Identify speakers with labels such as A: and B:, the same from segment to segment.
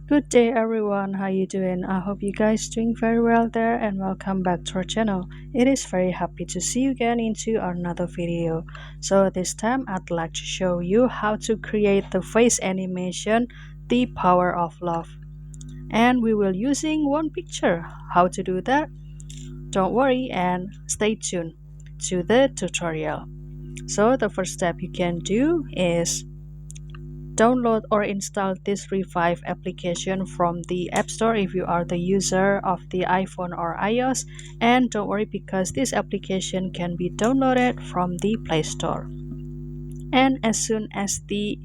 A: Good day everyone, how you doing? I hope you guys doing very well there and welcome back to our channel. It is very happy to see you again into another video. So this time I'd like to show you how to create the face animation, The Power of Love. And we will using one picture. How to do that? Don't worry and stay tuned to the tutorial. So the first step you can do is download or install this Revive application from the App Store if you are the user of the iPhone or iOS, and don't worry because this application can be downloaded from the Play Store. And as soon as the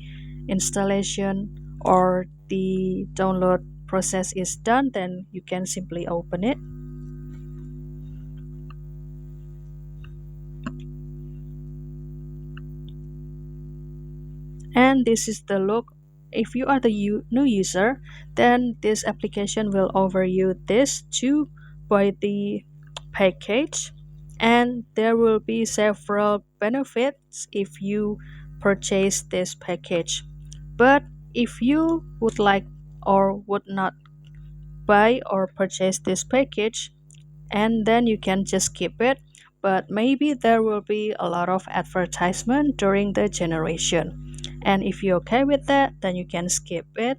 A: installation or the download process is done, then you can simply open it. And this is the look. If you are the new user, then this application will offer you this to buy the package, and there will be several benefits if you purchase this package. But if you would like or would not buy or purchase this package, and then you can just skip it, but maybe there will be a lot of advertisement during the generation, and if you're okay with that, then you can skip it.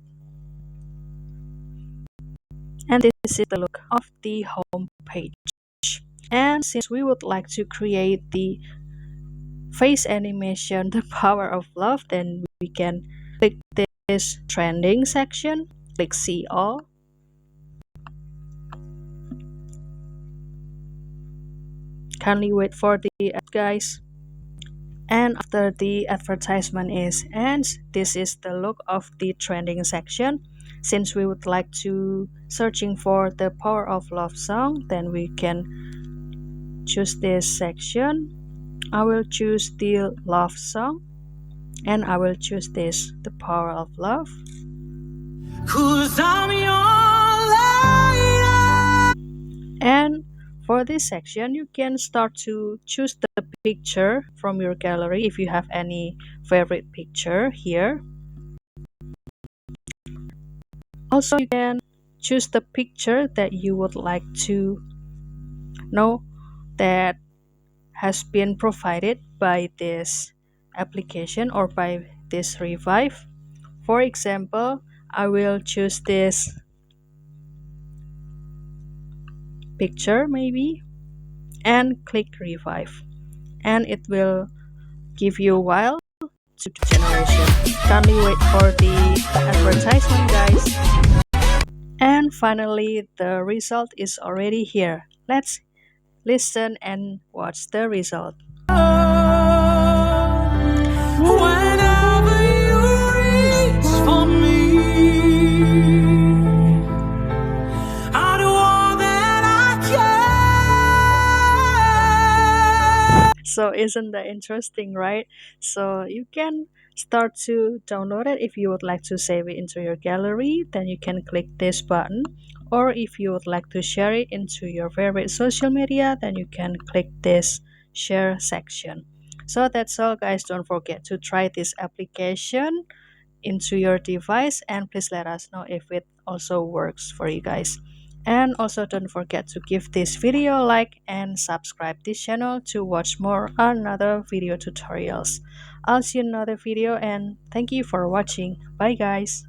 A: And this is the look of the home page. And since we would like to create the face animation, The Power of Love, then we can click this trending section, click see all. Kindly wait for the ad, guys. And after the advertisement is ends, this is the look of the trending section. Since we would like to searching for the Power of Love song, then we can choose this section. I will choose the love song, and I will choose this, The Power of Love. 'Cause I'm your lady. And for this section, you can start to choose the picture from your gallery if you have any favorite picture here. Also, you can choose the picture that you would like to know that has been provided by this application or by this Revive. For example, I will choose this picture maybe and click Revive, and it will give you a while to generation. Kindly wait for the advertisement, guys. And finally, the result is already here. Let's listen and watch the result. Whenever you reach for me, I do all that I can. So isn't that interesting, right? So you can start to download it. If you would like to save it into your gallery, then you can click this button, or if you would like to share it into your favorite social media, then you can click this share section. So that's all, guys. Don't forget to try this application into your device, and please let us know if it also works for you guys. And also don't forget to give this video a like and subscribe this channel to watch more another video tutorials. I'll see you in another video, and thank you for watching. Bye guys.